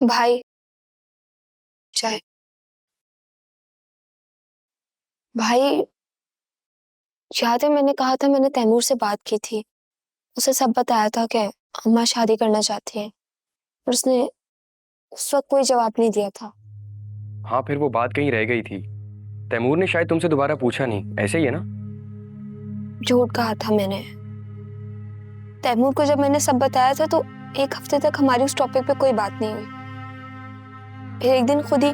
भाई, चाय। भाई, याद है मैंने कहा था मैंने तैमूर से बात की थी। उसे सब बताया था कि अम्मा शादी करना चाहती है, और उसने उस वक्त कोई जवाब नहीं दिया था। हाँ, फिर वो बात कहीं रह गई थी। तैमूर ने शायद तुमसे दोबारा पूछा नहीं, ऐसे ही है ना? झूठ कहा था मैंने। तैमूर को जब मैंने सब बताया था तो एक हफ्ते तक हमारी उस टॉपिक पे कोई बात नहीं हुई। फिर एक दिन खुद ही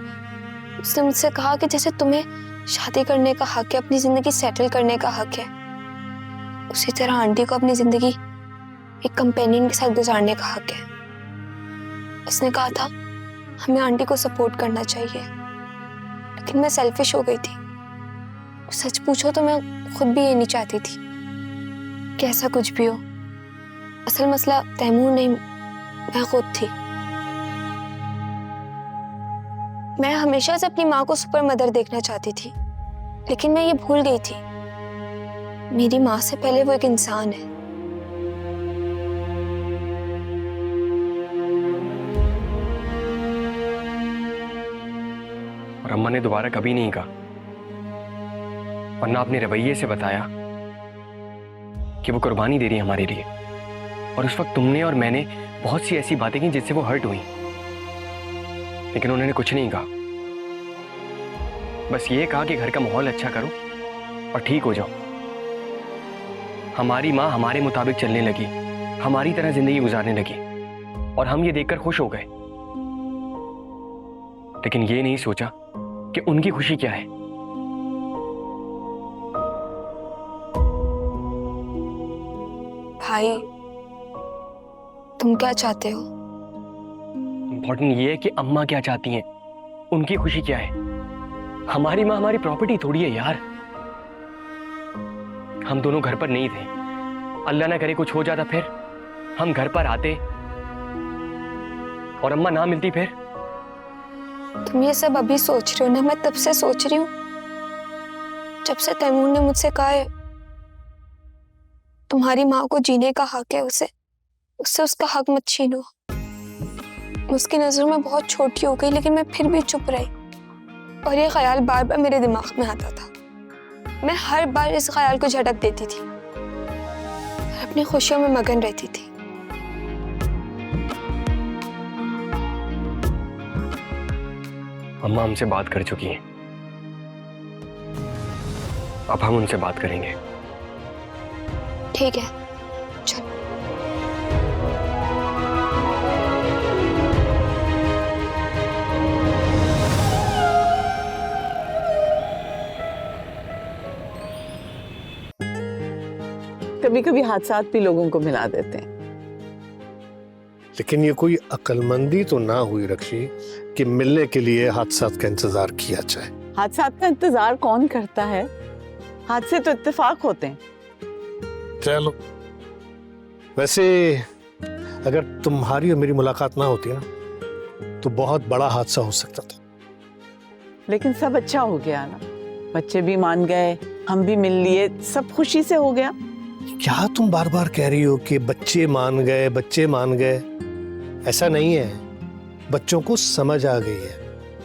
उसने मुझसे कहा कि जैसे तुम्हें शादी करने का हक है, अपनी जिंदगी सेटल करने का हक है, उसी तरह आंटी को अपनी जिंदगी एक कंपेनियन के साथ गुजारने का हक है। उसने कहा था हमें आंटी को सपोर्ट करना चाहिए, लेकिन मैं सेल्फिश हो गई थी। सच पूछो तो मैं खुद भी ये नहीं चाहती थी कि ऐसा कुछ भी हो। असल मसला तैमूर नहीं, मैं खुद थी। मैं हमेशा से अपनी माँ को सुपर मदर देखना चाहती थी, लेकिन मैं ये भूल गई थी मेरी माँ से पहले वो एक इंसान है। और अम्मा ने दोबारा कभी नहीं कहा, वरना अपने रवैये से बताया कि वो कुर्बानी दे रही है हमारे लिए। और उस वक्त तुमने और मैंने बहुत सी ऐसी बातें की जिससे वो हर्ट हुई, लेकिन उन्होंने कुछ नहीं कहा। बस ये कहा कि घर का माहौल अच्छा करो और ठीक हो जाओ। हमारी माँ हमारे मुताबिक चलने लगी, हमारी तरह जिंदगी गुजारने लगी, और हम ये देखकर खुश हो गए। लेकिन ये नहीं सोचा कि उनकी खुशी क्या है। भाई, तुम क्या चाहते हो? इंपॉर्टेंट ये है कि अम्मा क्या चाहती हैं, उनकी खुशी क्या है। हमारी माँ हमारी प्रॉपर्टी थोड़ी है यार। हम दोनों घर पर नहीं थे, अल्लाह ना करे कुछ हो जाता, फिर हम घर पर आते और अम्मा ना मिलती फिर। तुम ये सब अभी सोच रहे हो ना? मैं तब से सोच रही हूँ जब से तैमूर ने मुझसे कहा है तुम्हारी माँ को जीने का हक है, उसे उससे उसका हक मत छीनो। उसकी नजरों में बहुत छोटी हो गई, लेकिन मैं फिर भी चुप रही, और ये ख्याल बार बार मेरे दिमाग में आता था। मैं हर बार इस ख्याल को झटक देती थी और अपनी खुशियों में मगन रहती थी। अम्मा हमसे बात कर चुकी हैं, अब हम उनसे बात करेंगे। ठीक है, चलो। कभी कभी हादसा भी लोगों को मिला देते हैं। लेकिन ये कोई अक्लमंदी तो ना हुई रक्षी कि मिलने के लिए हादसा का इंतजार किया जाए। हादसा का इंतजार कौन करता है? हादसे तो इत्तेफाक होते हैं। चलो, वैसे अगर तुम्हारी और मेरी मुलाकात ना होती ना तो बहुत बड़ा हादसा हो सकता था। लेकिन सब अच्छा हो गया ना, बच्चे भी मान गए, हम भी मिल लिए, सब खुशी से हो गया। क्या तुम बार बार कह रही हो कि बच्चे मान गए, बच्चे मान गए? ऐसा नहीं है। बच्चों को समझ आ गई है,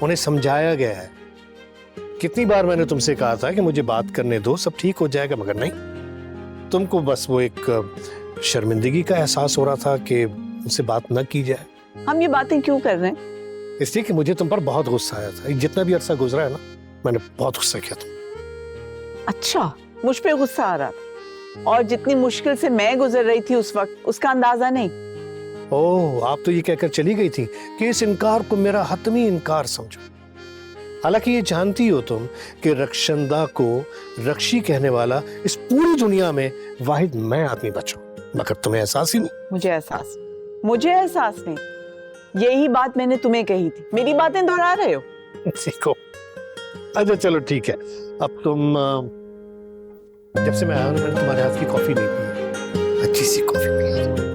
उन्हें समझाया गया है। कितनी बार मैंने तुमसे कहा था कि मुझे बात करने दो, सब ठीक हो जाएगा, मगर नहीं। तुमको बस वो एक शर्मिंदगी का एहसास हो रहा था कि उनसे बात न की जाए। हम ये बातें क्यों कर रहे हैं? इसलिए कि मुझे तुम पर बहुत गुस्सा आया था। जितना भी अरसा गुजरा है ना, मैंने बहुत गुस्सा किया तुम। अच्छा, मुझ पे गुस्सा आ रहा था, और जितनी मुश्किल से मैं गुजर रही थी उस वक्त, उसका अंदाजा नहीं। ओह, आप तो ये कहकर चली गई थी कि इस इनकार को मेरा हतमी इनकार समझो। हालांकि ये जानती हो तुम कि रक्षंदा को रक्षी कहने वाला इस पूरी दुनिया में वाहिद मैं आदमी बचा, मगर तुम्हें एहसास ही नहीं। मुझे एहसास नहीं। यही बात मैंने तुम्हें कही थी, मेरी बातें दोहरा रहे हो। देखो, अच्छा चलो ठीक है। अब तुम जब से मैं आया हूं, मैंने तुम्हारे हाथ की कॉफी नहीं पी है। अच्छी सी कॉफी पी है।